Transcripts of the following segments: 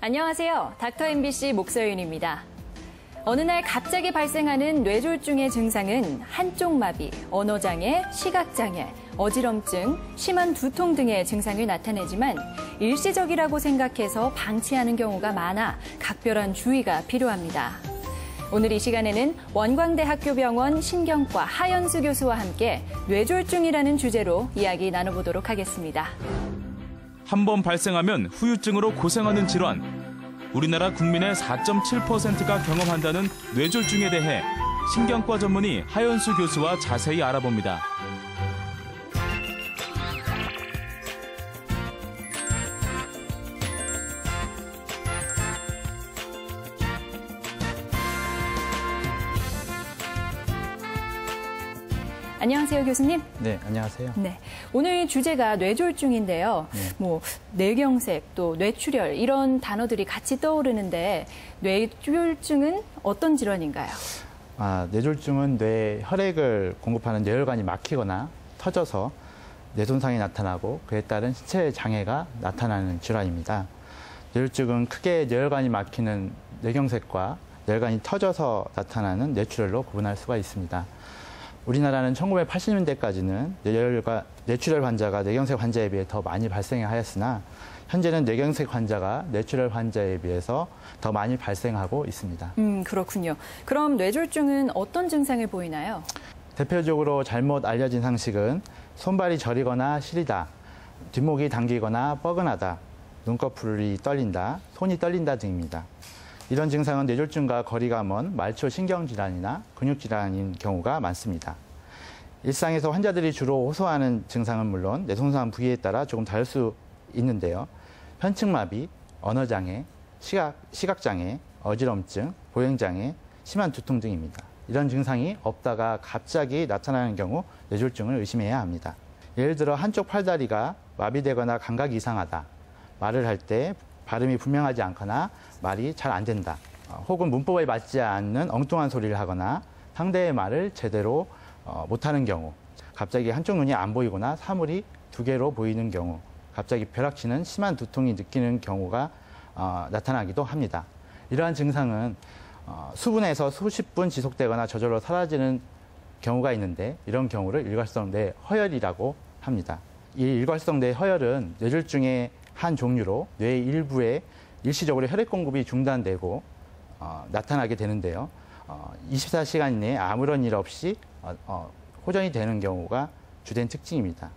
안녕하세요. 닥터 MBC 목서윤입니다. 어느 날 갑자기 발생하는 뇌졸중의 증상은 한쪽 마비, 언어장애, 시각장애, 어지럼증, 심한 두통 등의 증상을 나타내지만 일시적이라고 생각해서 방치하는 경우가 많아 각별한 주의가 필요합니다. 오늘 이 시간에는 원광대학교병원 신경과 하연수 교수와 함께 뇌졸중이라는 주제로 이야기 나눠보도록 하겠습니다. 한 번 발생하면 후유증으로 고생하는 질환. 우리나라 국민의 4.7%가 경험한다는 뇌졸중에 대해 신경과 전문의 하연수 교수와 자세히 알아봅니다. 안녕하세요, 교수님. 네, 안녕하세요. 네, 오늘 주제가 뇌졸중인데요. 뇌경색, 또 뇌출혈 이런 단어들이 같이 떠오르는데 뇌졸중은 어떤 질환인가요? 뇌졸중은 뇌 혈액을 공급하는 뇌혈관이 막히거나 터져서 뇌손상이 나타나고 그에 따른 신체 장애가 나타나는 질환입니다. 뇌졸중은 크게 뇌혈관이 막히는 뇌경색과 뇌혈관이 터져서 나타나는 뇌출혈로 구분할 수가 있습니다. 우리나라는 1980년대까지는 뇌출혈 환자가 뇌경색 환자에 비해 더 많이 발생하였으나 현재는 뇌경색 환자가 뇌출혈 환자에 비해서 더 많이 발생하고 있습니다. 그렇군요. 그럼 뇌졸중은 어떤 증상을 보이나요? 대표적으로 잘못 알려진 상식은 손발이 저리거나 시리다, 뒷목이 당기거나 뻐근하다, 눈꺼풀이 떨린다, 손이 떨린다 등입니다. 이런 증상은 뇌졸중과 거리가 먼 말초 신경질환이나 근육질환인 경우가 많습니다. 일상에서 환자들이 주로 호소하는 증상은 물론 뇌손상 부위에 따라 조금 다를 수 있는데요. 편측마비, 언어장애, 시각장애, 어지럼증, 보행장애, 심한 두통 등입니다. 이런 증상이 없다가 갑자기 나타나는 경우 뇌졸중을 의심해야 합니다. 예를 들어 한쪽 팔다리가 마비되거나 감각이 이상하다, 말을 할 때 발음이 분명하지 않거나 말이 잘 안 된다. 혹은 문법에 맞지 않는 엉뚱한 소리를 하거나 상대의 말을 제대로 못하는 경우, 갑자기 한쪽 눈이 안 보이거나 사물이 두 개로 보이는 경우, 갑자기 벼락치는 심한 두통이 느끼는 경우가 나타나기도 합니다. 이러한 증상은 수분에서 수십 분 지속되거나 저절로 사라지는 경우가 있는데 이런 경우를 일괄성 뇌허혈이라고 합니다. 이 일괄성 뇌허혈은 뇌졸중의 한 종류로 뇌 일부에 일시적으로 혈액 공급이 중단되고 나타나게 되는데요. 24시간 이내에 아무런 일 없이 호전이 되는 경우가 주된 특징입니다.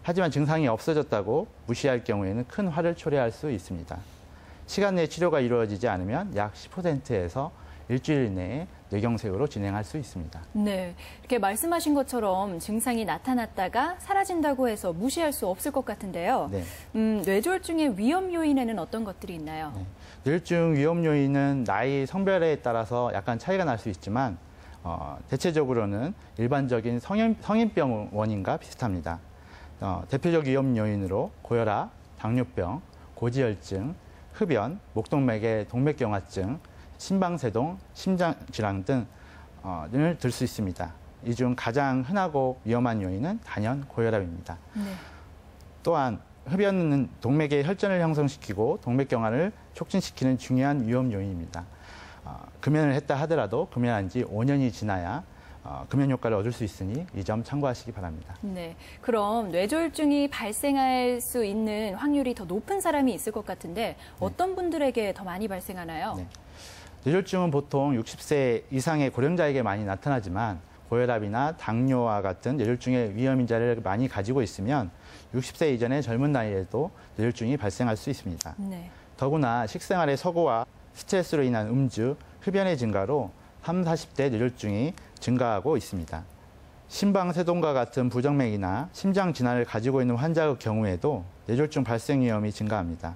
하지만 증상이 없어졌다고 무시할 경우에는 큰 화를 초래할 수 있습니다. 시간 내에 치료가 이루어지지 않으면 약 10%에서 일주일 내에 뇌경색으로 진행할 수 있습니다. 네, 이렇게 말씀하신 것처럼 증상이 나타났다가 사라진다고 해서 무시할 수 없을 것 같은데요. 네. 뇌졸중의 위험 요인에는 어떤 것들이 있나요? 네. 뇌졸중 위험 요인은 나이, 성별에 따라서 약간 차이가 날 수 있지만 대체적으로는 일반적인 성인병 원인과 비슷합니다. 대표적 위험 요인으로 고혈압, 당뇨병, 고지혈증, 흡연, 목동맥의 동맥경화증, 심방세동, 심장질환 등을 들 수 있습니다. 이 중 가장 흔하고 위험한 요인은 단연 고혈압입니다. 네. 또한 흡연은 동맥의 혈전을 형성시키고 동맥경화를 촉진시키는 중요한 위험 요인입니다. 금연을 했다 하더라도 금연한 지 5년이 지나야 금연 효과를 얻을 수 있으니 이 점 참고하시기 바랍니다. 네, 그럼 뇌졸중이 발생할 수 있는 확률이 더 높은 사람이 있을 것 같은데 어떤 분들에게 더 많이 발생하나요? 네. 뇌졸중은 보통 60세 이상의 고령자에게 많이 나타나지만 고혈압이나 당뇨와 같은 뇌졸중의 위험인자를 많이 가지고 있으면 60세 이전의 젊은 나이에도 뇌졸중이 발생할 수 있습니다. 네. 더구나 식생활의 서구와 스트레스로 인한 음주, 흡연의 증가로 30, 40대 뇌졸중이 증가하고 있습니다. 심방세동과 같은 부정맥이나 심장 질환을 가지고 있는 환자의 경우에도 뇌졸중 발생 위험이 증가합니다.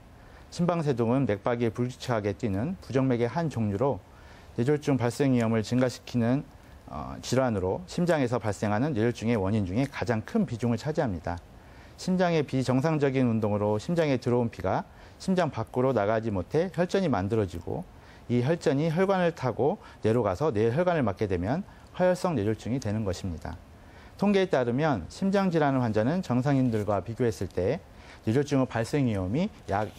심방세동은 맥박이 불규칙하게 뛰는 부정맥의 한 종류로 뇌졸중 발생 위험을 증가시키는 질환으로 심장에서 발생하는 뇌졸중의 원인 중에 가장 큰 비중을 차지합니다. 심장의 비정상적인 운동으로 심장에 들어온 피가 심장 밖으로 나가지 못해 혈전이 만들어지고 이 혈전이 혈관을 타고 뇌로 가서 뇌 혈관을 막게 되면 화열성 뇌졸중이 되는 것입니다. 통계에 따르면 심장질환 환자는 정상인들과 비교했을 때 뇌졸중의 발생 위험이 약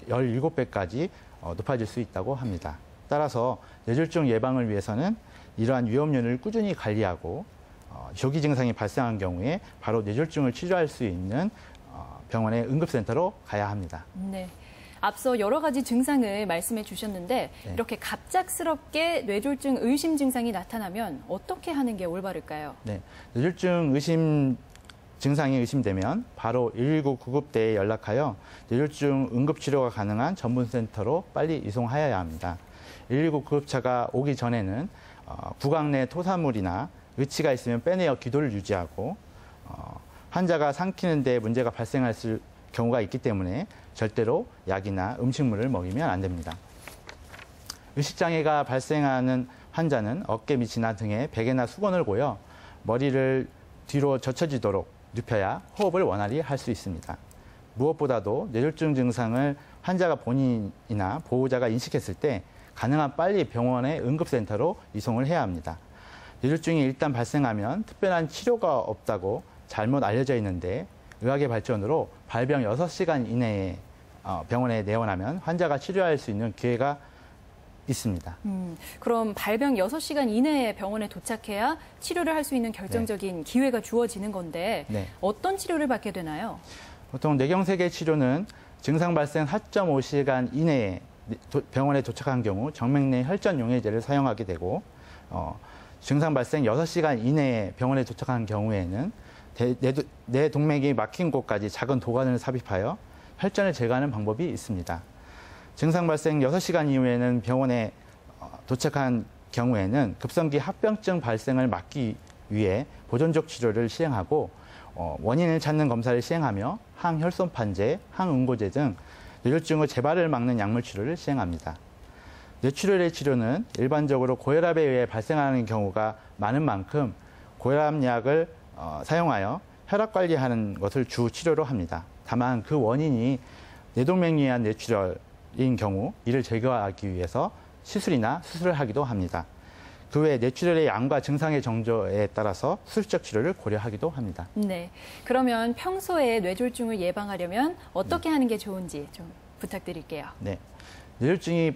17배까지 높아질 수 있다고 합니다. 따라서 뇌졸중 예방을 위해서는 이러한 위험률을 꾸준히 관리하고 조기 증상이 발생한 경우에 바로 뇌졸중을 치료할 수 있는 병원의 응급센터로 가야 합니다. 네. 앞서 여러 가지 증상을 말씀해 주셨는데 이렇게 갑작스럽게 뇌졸중 의심 증상이 나타나면 어떻게 하는 게 올바를까요? 네. 뇌졸중 의심 증상이 의심되면 바로 119 구급대에 연락하여 뇌졸중 응급치료가 가능한 전문센터로 빨리 이송하여야 합니다. 119 구급차가 오기 전에는 구강 내 토사물이나 의치가 있으면 빼내어 기도를 유지하고 환자가 삼키는 데 문제가 발생할 경우가 있기 때문에 절대로 약이나 음식물을 먹이면 안 됩니다. 의식장애가 발생하는 환자는 어깨 밑이나 등에 베개나 수건을 고여 머리를 뒤로 젖혀지도록 눕혀야 호흡을 원활히 할 수 있습니다. 무엇보다도 뇌졸중 증상을 환자가 본인이나 보호자가 인식했을 때 가능한 빨리 병원의 응급센터로 이송을 해야 합니다. 뇌졸중이 일단 발생하면 특별한 치료가 없다고 잘못 알려져 있는데 의학의 발전으로 발병 6시간 이내에 병원에 내원하면 환자가 치료할 수 있는 기회가 있습니다. 그럼 발병 6시간 이내에 병원에 도착해야 치료를 할 수 있는 결정적인 기회가 주어지는 건데 어떤 치료를 받게 되나요? 보통 뇌경색의 치료는 증상 발생 4.5시간 이내에 병원에 도착한 경우 정맥 내 혈전 용해제를 사용하게 되고 증상 발생 6시간 이내에 병원에 도착한 경우에는 뇌 동맥이 막힌 곳까지 작은 도관을 삽입하여 혈전을 제거하는 방법이 있습니다. 증상 발생 6시간 이후에는 병원에 도착한 경우에는 급성기 합병증 발생을 막기 위해 보존적 치료를 시행하고 원인을 찾는 검사를 시행하며 항혈소판제, 항응고제 등 뇌졸중의 재발을 막는 약물 치료를 시행합니다. 뇌출혈의 치료는 일반적으로 고혈압에 의해 발생하는 경우가 많은 만큼 고혈압약을 사용하여 혈압 관리하는 것을 주 치료로 합니다. 다만 그 원인이 뇌동맥에 의한 뇌출혈인 경우 이를 제거하기 위해서 시술이나 수술을 하기도 합니다. 그 외 뇌출혈의 양과 증상의 정도에 따라서 수술적 치료를 고려하기도 합니다. 네, 그러면 평소에 뇌졸중을 예방하려면 어떻게 하는 게 좋은지 좀 부탁드릴게요. 네, 뇌졸중이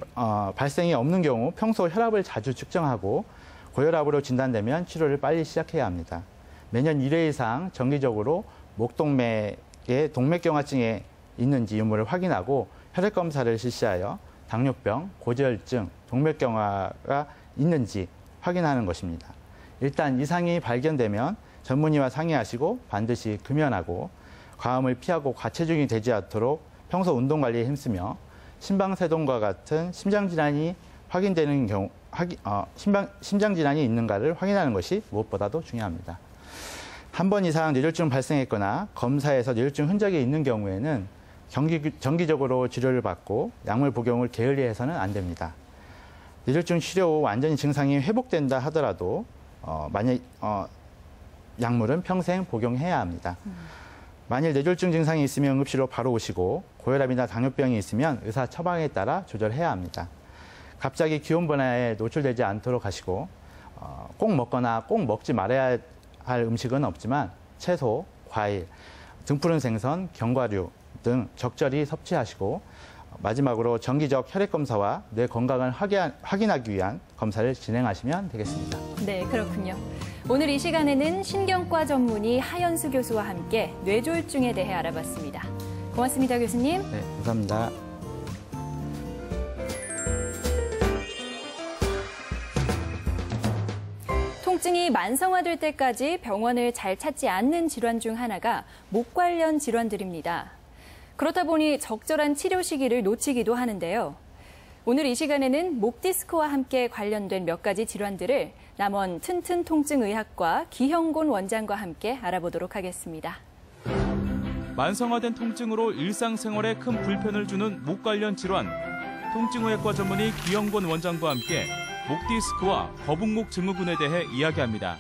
발생이 없는 경우 평소 혈압을 자주 측정하고 고혈압으로 진단되면 치료를 빨리 시작해야 합니다. 매년 1회 이상 정기적으로 목동맥에 동맥경화증에 있는지 유무를 확인하고 혈액 검사를 실시하여 당뇨병, 고지혈증, 동맥경화가 있는지 확인하는 것입니다. 일단 이상이 발견되면 전문의와 상의하시고 반드시 금연하고 과음을 피하고 과체중이 되지 않도록 평소 운동 관리에 힘쓰며 심방세동과 같은 심장질환이 확인되는 경우 심장질환이 있는가를 확인하는 것이 무엇보다도 중요합니다. 한 번 이상 뇌졸중 발생했거나 검사에서 뇌졸중 흔적이 있는 경우에는 정기적으로 치료를 받고 약물 복용을 게을리해서는 안 됩니다. 뇌졸중 치료 후 완전히 증상이 회복된다 하더라도 만약 약물은 평생 복용해야 합니다. 만일 뇌졸중 증상이 있으면 응급실로 바로 오시고 고혈압이나 당뇨병이 있으면 의사 처방에 따라 조절해야 합니다. 갑자기 기온 변화에 노출되지 않도록 하시고 꼭 먹거나 꼭 먹지 말아야 할 음식은 없지만 채소, 과일, 등푸른 생선, 견과류 등 적절히 섭취하시고 마지막으로 정기적 혈액 검사와 뇌 건강을 확인하기 위한 검사를 진행하시면 되겠습니다. 네, 그렇군요. 오늘 이 시간에는 신경과 전문의 하연수 교수와 함께 뇌졸중에 대해 알아봤습니다. 고맙습니다, 교수님. 네, 감사합니다. 통증이 만성화될 때까지 병원을 잘 찾지 않는 질환 중 하나가 목 관련 질환들입니다. 그렇다 보니 적절한 치료 시기를 놓치기도 하는데요. 오늘 이 시간에는 목 디스크와 함께 관련된 몇 가지 질환들을 남원 튼튼통증의학과 기형곤 원장과 함께 알아보도록 하겠습니다. 만성화된 통증으로 일상생활에 큰 불편을 주는 목 관련 질환. 통증의학과 전문의 기형곤 원장과 함께 목 디스크와 거북목 증후군에 대해 이야기합니다.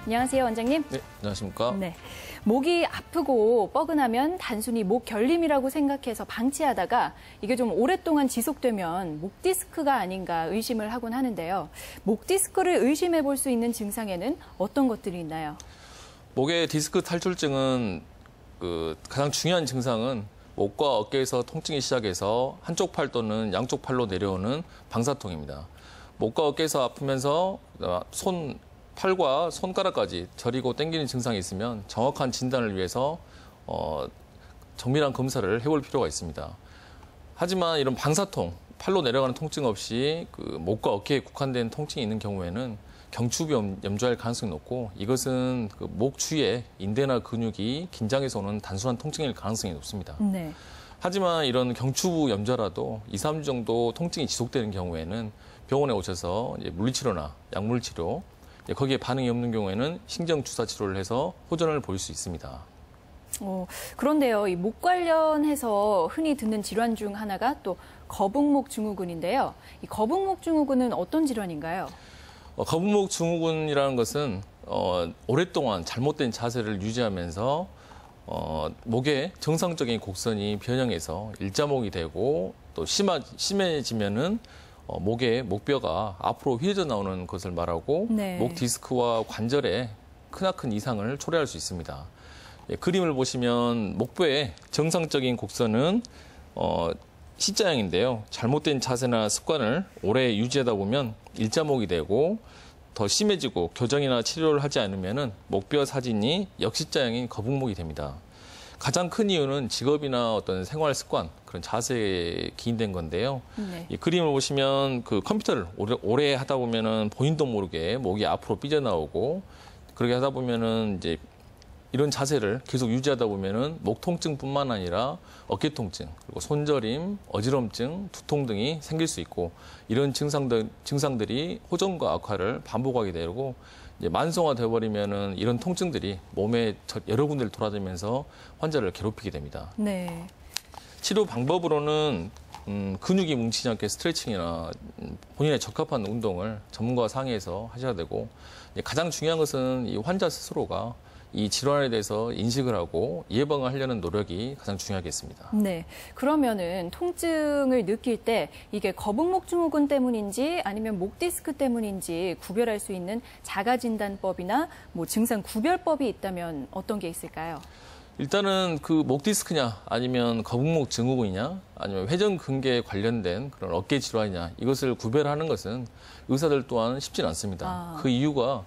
안녕하세요, 원장님. 네, 안녕하십니까? 네. 목이 아프고 뻐근하면 단순히 목 결림이라고 생각해서 방치하다가 이게 좀 오랫동안 지속되면 목 디스크가 아닌가 의심을 하곤 하는데요. 목 디스크를 의심해 볼 수 있는 증상에는 어떤 것들이 있나요? 목의 디스크 탈출증은 가장 중요한 증상은 목과 어깨에서 통증이 시작해서 한쪽 팔 또는 양쪽 팔로 내려오는 방사통입니다. 목과 어깨에서 아프면서 팔과 손가락까지 저리고 당기는 증상이 있으면 정확한 진단을 위해서 정밀한 검사를 해볼 필요가 있습니다. 하지만 이런 방사통, 팔로 내려가는 통증 없이 목과 어깨에 국한된 통증이 있는 경우에는 경추부 염좌일 가능성이 높고 이것은 목 주위에 인대나 근육이 긴장해서 오는 단순한 통증일 가능성이 높습니다. 네. 하지만 이런 경추부 염좌라도 2, 3주 정도 통증이 지속되는 경우에는 병원에 오셔서 물리치료나 약물치료, 거기에 반응이 없는 경우에는 신경주사 치료를 해서 호전을 보일 수 있습니다. 그런데요, 이 목 관련해서 흔히 듣는 질환 중 하나가 또 거북목 증후군인데요. 이 거북목 증후군은 어떤 질환인가요? 거북목 증후군이라는 것은 오랫동안 잘못된 자세를 유지하면서 목의 정상적인 곡선이 변형해서 일자목이 되고 또 심해지면은 목의 목뼈가 앞으로 휘어져 나오는 것을 말하고 네. 목 디스크와 관절에 크나큰 이상을 초래할 수 있습니다. 그림을 보시면 목뼈의 정상적인 곡선은 C자형인데요. 잘못된 자세나 습관을 오래 유지하다 보면 일자목이 되고 더 심해지고 교정이나 치료를 하지 않으면 목뼈 사진이 역시자형인 거북목이 됩니다. 가장 큰 이유는 직업이나 어떤 생활 습관, 그런 자세에 기인된 건데요. 네. 이 그림을 보시면 컴퓨터를 오래 하다 보면은 본인도 모르게 목이 앞으로 삐져나오고 그렇게 하다 보면은 이제 이런 자세를 계속 유지하다 보면은 목 통증뿐만 아니라 어깨 통증, 그리고 손저림, 어지럼증, 두통 등이 생길 수 있고 이런 증상들이 호전과 악화를 반복하게 되고 이제 만성화 되어버리면은 이런 통증들이 몸에 여러 군데를 돌아다니면서 환자를 괴롭히게 됩니다. 네. 치료 방법으로는 근육이 뭉치지 않게 스트레칭이나 본인에 적합한 운동을 전문가와 상의해서 하셔야 되고 가장 중요한 것은 이 환자 스스로가 이 질환에 대해서 인식을 하고 예방을 하려는 노력이 가장 중요하겠습니다. 네. 그러면은 통증을 느낄 때 이게 거북목 증후군 때문인지 아니면 목 디스크 때문인지 구별할 수 있는 자가진단법이나 증상 구별법이 있다면 어떤 게 있을까요? 일단은 목 디스크냐 아니면 거북목 증후군이냐 아니면 회전근개에 관련된 그런 어깨 질환이냐 이것을 구별하는 것은 의사들 또한 쉽지는 않습니다. 그 이유가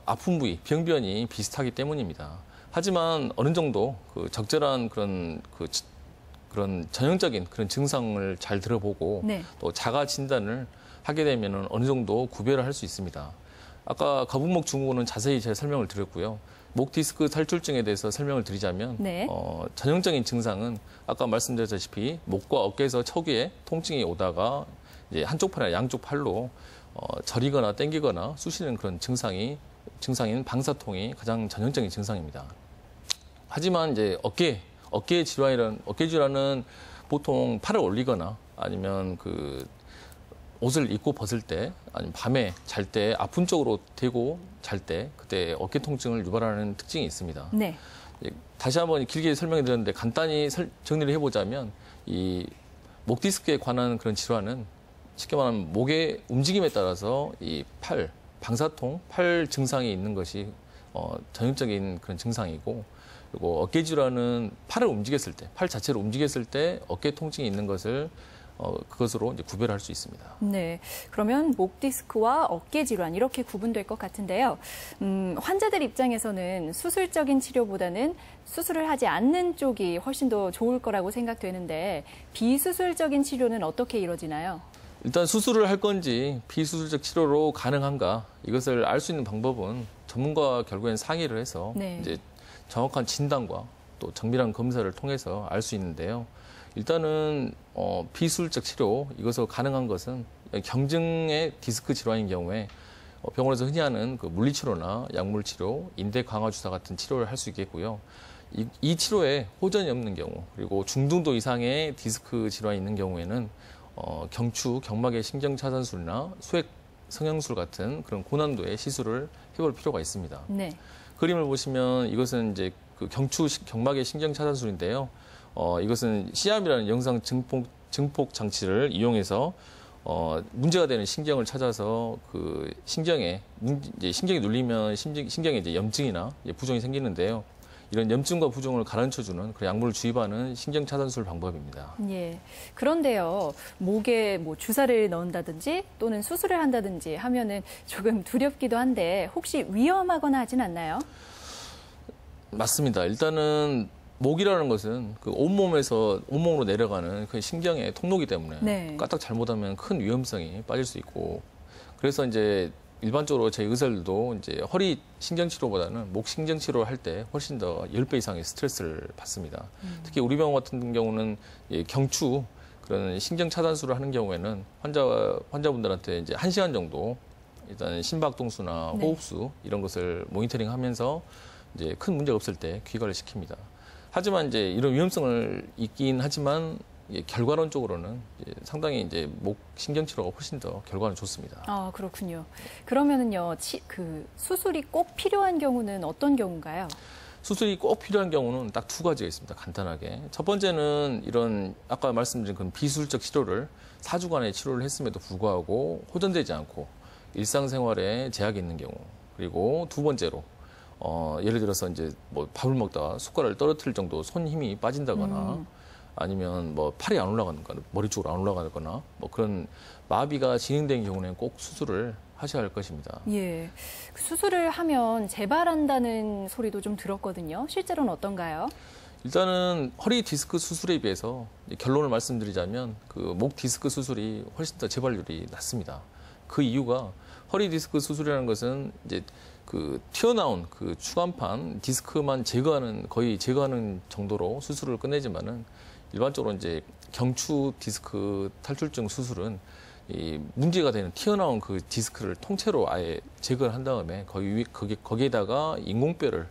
아픈 부위, 병변이 비슷하기 때문입니다. 하지만 어느 정도 적절한 그런 전형적인 그런 증상을 잘 들어보고 네. 또 자가 진단을 하게 되면 어느 정도 구별을 할 수 있습니다. 아까 거북목 증후군은 자세히 제가 설명을 드렸고요. 목 디스크 탈출증에 대해서 설명을 드리자면 네. 전형적인 증상은 아까 말씀드렸다시피 목과 어깨에서 척위에 통증이 오다가 이제 한쪽 팔이나 양쪽 팔로 저리거나 당기거나 쑤시는 그런 증상인 방사통이 가장 전형적인 증상입니다. 하지만 이제 어깨 질환은 보통 팔을 올리거나 아니면 옷을 입고 벗을 때 아니면 밤에 잘 때 아픈 쪽으로 대고 잘 때 그때 어깨 통증을 유발하는 특징이 있습니다. 네. 다시 한번 길게 설명해 드렸는데 간단히 정리를 해보자면 이 목 디스크에 관한 그런 질환은 쉽게 말하면 목의 움직임에 따라서 이 방사통, 팔 증상이 있는 것이 전형적인 그런 증상이고 그리고 어깨 질환은 팔을 움직였을 때, 팔 자체를 움직였을 때 어깨 통증이 있는 것을 그것으로 이제 구별할 수 있습니다. 네, 그러면 목 디스크와 어깨 질환 이렇게 구분될 것 같은데요. 환자들 입장에서는 수술적인 치료보다는 수술을 하지 않는 쪽이 훨씬 더 좋을 거라고 생각되는데 비수술적인 치료는 어떻게 이루어지나요? 일단 수술을 할 건지 비수술적 치료로 가능한가 이것을 알 수 있는 방법은 전문가와 결국엔 상의를 해서 네. 이제 정확한 진단과 또 정밀한 검사를 통해서 알 수 있는데요. 일단은 비수술적 치료 이것으로 가능한 것은 경증의 디스크 질환인 경우에 병원에서 흔히 하는 그 물리치료나 약물치료, 인대 강화 주사 같은 치료를 할 수 있겠고요. 이 치료에 호전이 없는 경우, 그리고 중등도 이상의 디스크 질환이 있는 경우에는 경추, 경막의 신경차단술이나 수액 성형술 같은 그런 고난도의 시술을 해볼 필요가 있습니다. 네. 그림을 보시면 이것은 이제 그 경추 경막의 신경차단술인데요. 이것은 시암이라는 영상 증폭 장치를 이용해서 문제가 되는 신경을 찾아서 그 신경에 신경이 눌리면 신경에 이제 염증이나 부종이 생기는데요. 이런 염증과 부종을 가라앉혀주는 그런 약물을 주입하는 신경 차단술 방법입니다. 예. 그런데요, 목에 뭐 주사를 넣는다든지 또는 수술을 한다든지 하면은 조금 두렵기도 한데 혹시 위험하거나 하진 않나요? 맞습니다. 일단은 목이라는 것은 그 온몸으로 내려가는 그 신경의 통로이기 때문에 네. 까딱 잘못하면 큰 위험성이 빠질 수 있고, 그래서 이제 일반적으로 저희 의사들도 이제 허리 신경 치료보다는 목 신경 치료를 할 때 훨씬 더 10배 이상의 스트레스를 받습니다. 특히 우리 병원 같은 경우는 경추 그런 신경 차단술을 하는 경우에는 환자분들한테 이제 1시간 정도 일단 심박동수나 네. 호흡수 이런 것을 모니터링하면서 이제 큰 문제가 없을 때 귀가를 시킵니다. 하지만 이제 이런 위험성을 있긴 하지만 결과론적으로는 상당히 이제 목 신경 치료가 훨씬 더 결과는 좋습니다. 아, 그렇군요. 그러면은요, 그 수술이 꼭 필요한 경우는 어떤 경우인가요? 수술이 꼭 필요한 경우는 딱 2가지가 있습니다. 간단하게. 첫 번째는 이런 아까 말씀드린 그런 비수술적 치료를 4주간의 치료를 했음에도 불구하고 호전되지 않고 일상생활에 제약이 있는 경우. 그리고 2번째로 예를 들어서 이제 뭐 밥을 먹다가 숟가락을 떨어뜨릴 정도 손 힘이 빠진다거나 아니면 뭐 팔이 안 올라가거나 머리 쪽으로 안 올라가거나 뭐 그런 마비가 진행된 경우는 꼭 수술을 하셔야 할 것입니다. 예. 수술을 하면 재발한다는 소리도 좀 들었거든요. 실제로는 어떤가요? 일단은 허리 디스크 수술에 비해서 결론을 말씀드리자면 그 목 디스크 수술이 훨씬 더 재발률이 낮습니다. 그 이유가 허리 디스크 수술이라는 것은 이제 그 튀어나온 그 추간판 디스크만 거의 제거하는 정도로 수술을 끝내지만은 일반적으로 이제 경추 디스크 탈출증 수술은 이 문제가 되는 튀어나온 그 디스크를 통째로 아예 제거를 한 다음에 거기에다가 인공뼈를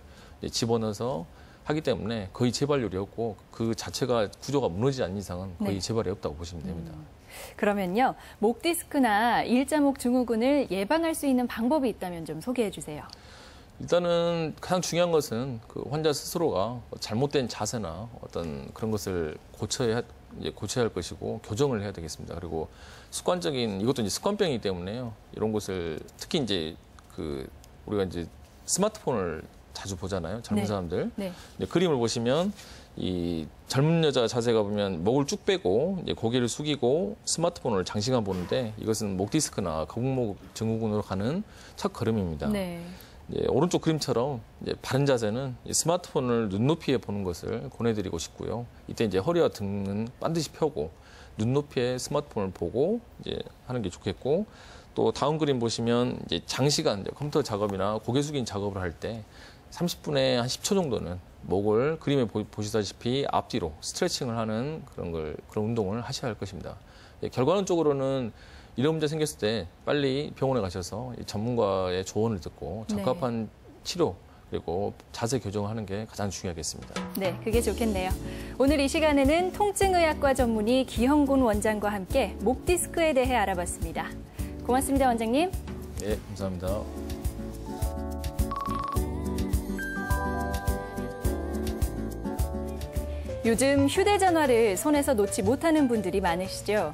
집어넣어서 하기 때문에 거의 재발률이 없고 그 자체가 구조가 무너지지 않는 이상은 거의 네. 재발이 없다고 보시면 됩니다. 그러면요, 목 디스크나 일자목 증후군을 예방할 수 있는 방법이 있다면 좀 소개해 주세요. 일단은 가장 중요한 것은 그 환자 스스로가 잘못된 자세나 어떤 그런 것을 고쳐야 할 것이고 교정을 해야 되겠습니다. 그리고 이것도 이제 습관병이기 때문에요. 이런 것을 특히 이제 우리가 이제 스마트폰을 자주 보잖아요. 젊은 네. 사람들. 네. 그림을 보시면 이 젊은 여자 자세가 보면 목을 쭉 빼고 이제 고개를 숙이고 스마트폰을 장시간 보는데 이것은 목 디스크나 거북목 증후군으로 가는 첫 걸음입니다. 네. 오른쪽 그림처럼 바른 자세는 스마트폰을 눈높이에 보는 것을 권해드리고 싶고요. 이때 이제 허리와 등은 반드시 펴고 눈높이에 스마트폰을 보고 이제 하는 게 좋겠고, 또 다음 그림 보시면 이제 장시간 컴퓨터 작업이나 고개 숙인 작업을 할 때 30분에 한 10초 정도는 목을 그림에 보시다시피 앞뒤로 스트레칭을 하는 그런 운동을 하셔야 할 것입니다. 결과론적으로는 이런 문제 생겼을 때 빨리 병원에 가셔서 전문가의 조언을 듣고 적합한 치료 그리고 자세 교정을 하는 게 가장 중요하겠습니다. 네, 그게 좋겠네요. 오늘 이 시간에는 통증의학과 전문의 기형곤 원장과 함께 목 디스크에 대해 알아봤습니다. 고맙습니다, 원장님. 네, 감사합니다. 요즘 휴대전화를 손에서 놓지 못하는 분들이 많으시죠.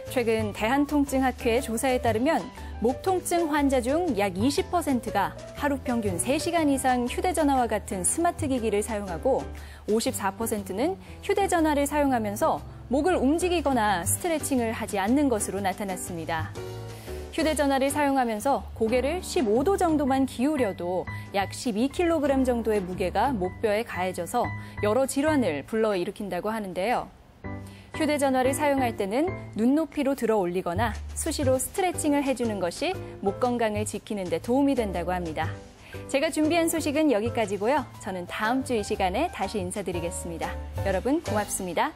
최근 대한통증학회 조사에 따르면 목 통증 환자 중 약 20%가 하루 평균 3시간 이상 휴대전화와 같은 스마트 기기를 사용하고 54%는 휴대전화를 사용하면서 목을 움직이거나 스트레칭을 하지 않는 것으로 나타났습니다. 휴대전화를 사용하면서 고개를 15도 정도만 기울여도 약 12kg 정도의 무게가 목뼈에 가해져서 여러 질환을 불러일으킨다고 하는데요. 휴대전화를 사용할 때는 눈높이로 들어 올리거나 수시로 스트레칭을 해주는 것이 목 건강을 지키는 데 도움이 된다고 합니다. 제가 준비한 소식은 여기까지고요. 저는 다음 주 이 시간에 다시 인사드리겠습니다. 여러분 고맙습니다.